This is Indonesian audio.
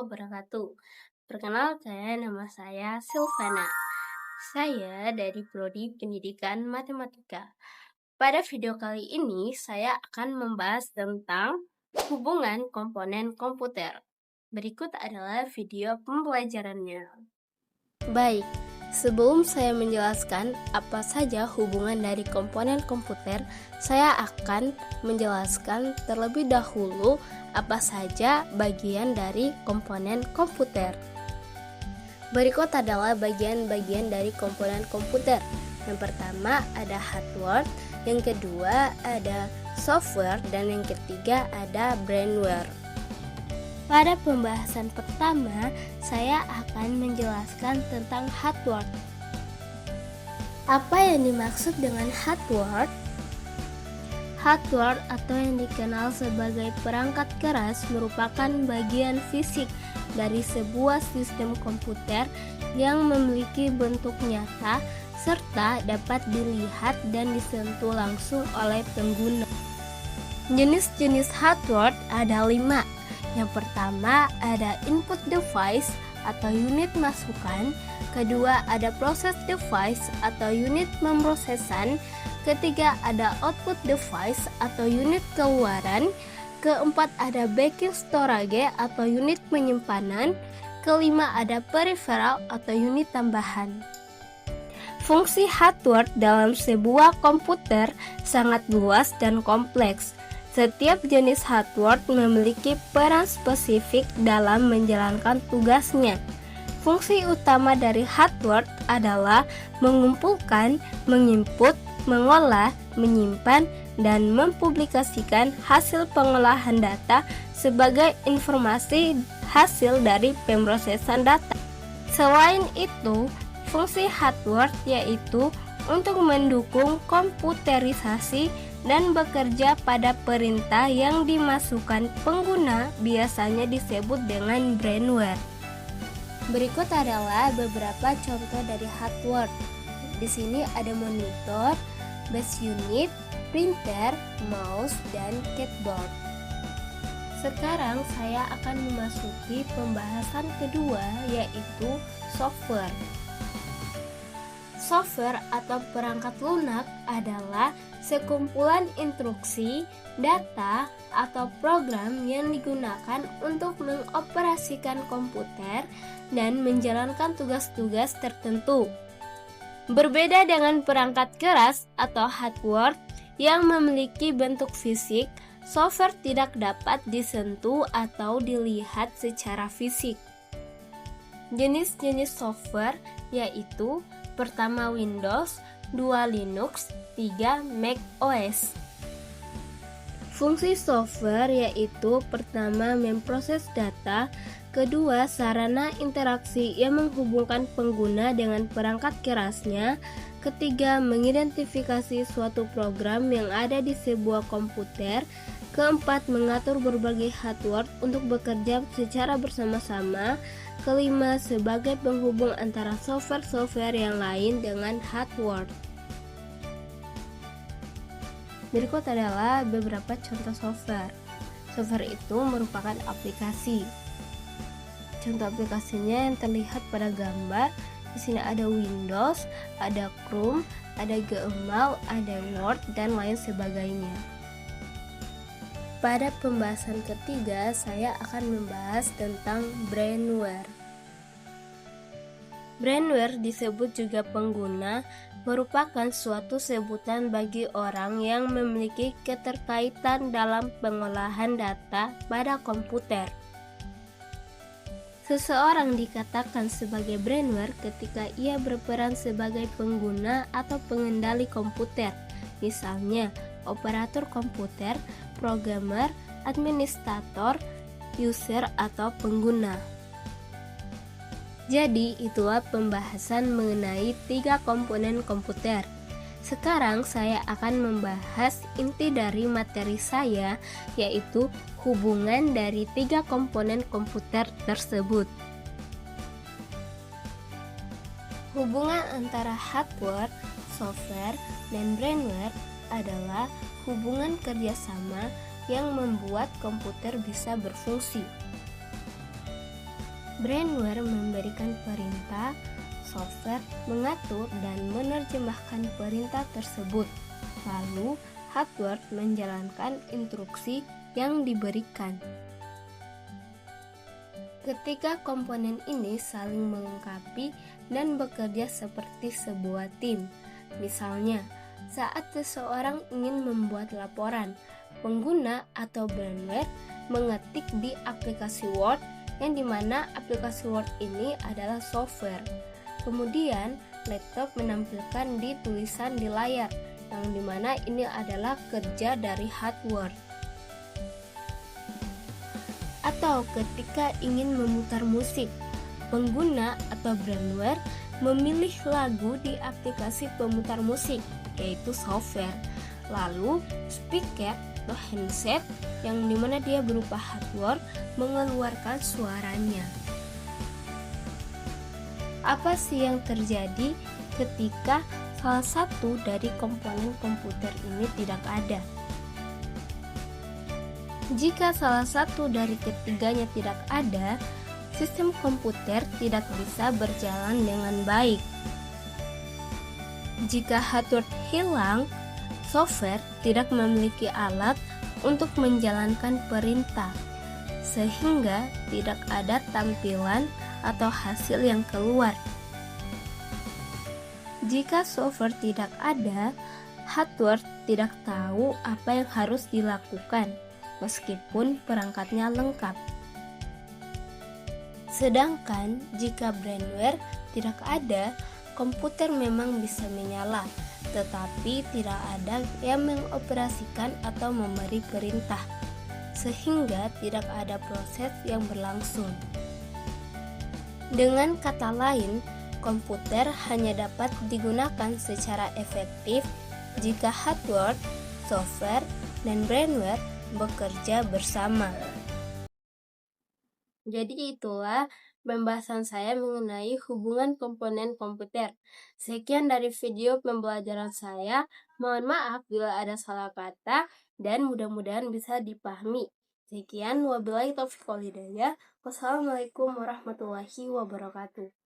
wabarakatuh. Perkenalkan, nama saya Silvana. Saya dari Prodi Pendidikan Matematika. Pada video kali ini, saya akan membahas tentang hubungan komponen komputer. Berikut adalah video pembelajarannya. Baik, sebelum saya menjelaskan apa saja hubungan dari komponen komputer, saya akan menjelaskan terlebih dahulu apa saja bagian dari komponen komputer. Berikut adalah bagian-bagian dari komponen komputer. Yang pertama ada hardware, yang kedua ada software, dan yang ketiga ada brainware. Pada pembahasan pertama, saya akan menjelaskan tentang hardware. Apa yang dimaksud dengan hardware? Hardware atau yang dikenal sebagai perangkat keras merupakan bagian fisik dari sebuah sistem komputer yang memiliki bentuk nyata serta dapat dilihat dan disentuh langsung oleh pengguna. Jenis-jenis hardware ada 5. Yang pertama ada input device atau unit masukan, kedua ada process device atau unit pemrosesan, ketiga ada output device atau unit keluaran, keempat ada backing storage atau unit penyimpanan, kelima ada peripheral atau unit tambahan. Fungsi hardware dalam sebuah komputer sangat luas dan kompleks. Setiap jenis hardware memiliki peran spesifik dalam menjalankan tugasnya. Fungsi utama dari hardware adalah mengumpulkan, menginput, mengolah, menyimpan, dan mempublikasikan hasil pengolahan data sebagai informasi hasil dari pemrosesan data. Selain itu, fungsi hardware yaitu untuk mendukung komputerisasi dan bekerja pada perintah yang dimasukkan pengguna, biasanya disebut dengan brainware. Berikut adalah beberapa contoh dari hardware. Di sini ada monitor, bus unit, printer, mouse, dan keyboard. Sekarang saya akan memasuki pembahasan kedua, yaitu software. Software atau perangkat lunak adalah sekumpulan instruksi, data, atau program yang digunakan untuk mengoperasikan komputer dan menjalankan tugas-tugas tertentu. Berbeda dengan perangkat keras atau hardware yang memiliki bentuk fisik, software tidak dapat disentuh atau dilihat secara fisik. Jenis-jenis software yaitu pertama Windows, 2 Linux, 3 Mac OS. Fungsi software yaitu pertama memproses data, kedua sarana interaksi yang menghubungkan pengguna dengan perangkat kerasnya, ketiga mengidentifikasi suatu program yang ada di sebuah komputer, keempat mengatur berbagai hardware untuk bekerja secara bersama-sama, kelima sebagai penghubung antara software-software yang lain dengan hardware. Berikut adalah beberapa contoh software. Software itu merupakan aplikasi. Contoh aplikasinya yang terlihat pada gambar. Di sini ada Windows, ada Chrome, ada Gmail, ada Word, dan lain sebagainya. Pada pembahasan ketiga, saya akan membahas tentang brainware. Brainware disebut juga pengguna, merupakan suatu sebutan bagi orang yang memiliki keterkaitan dalam pengolahan data pada komputer. Seseorang dikatakan sebagai brainware ketika ia berperan sebagai pengguna atau pengendali komputer, misalnya operator komputer, programmer, administrator, user, atau pengguna. Jadi, itulah pembahasan mengenai 3 komponen komputer. Sekarang saya akan membahas inti dari materi saya, yaitu hubungan dari 3 komponen komputer tersebut. Hubungan antara hardware, software, dan brainware adalah hubungan kerjasama yang membuat komputer bisa berfungsi. Brainware memberikan perintah, software mengatur dan menerjemahkan perintah tersebut. Lalu, hardware menjalankan instruksi yang diberikan. Ketika komponen ini saling melengkapi dan bekerja seperti sebuah tim. Misalnya, saat seseorang ingin membuat laporan, pengguna atau brainware mengetik di aplikasi Word yang dimana aplikasi Word ini adalah software. Kemudian, laptop menampilkan di tulisan di layar, yang dimana ini adalah kerja dari hardware. Atau ketika ingin memutar musik, pengguna atau brainware memilih lagu di aplikasi pemutar musik, yaitu software. Lalu, speaker atau handset yang dimana dia berupa hardware mengeluarkan suaranya. Apa sih yang terjadi ketika salah satu dari komponen komputer ini tidak ada? Jika salah satu dari ketiganya tidak ada, sistem komputer tidak bisa berjalan dengan baik. Jika hardware hilang, software tidak memiliki alat untuk menjalankan perintah, sehingga tidak ada tampilan atau hasil yang keluar. Jika software tidak ada, hardware tidak tahu apa yang harus dilakukan, meskipun perangkatnya lengkap. Sedangkan jika brainware tidak ada, komputer memang bisa menyala, tetapi tidak ada yang mengoperasikan atau memberi perintah, sehingga tidak ada proses yang berlangsung. Dengan kata lain, komputer hanya dapat digunakan secara efektif jika hardware, software, dan brainware bekerja bersama. Jadi itulah pembahasan saya mengenai hubungan komponen komputer. Sekian dari video pembelajaran saya. Mohon maaf bila ada salah kata dan mudah-mudahan bisa dipahami. Sekian, wabillahi taufiq wal hidayah. Wassalamualaikum warahmatullahi wabarakatuh.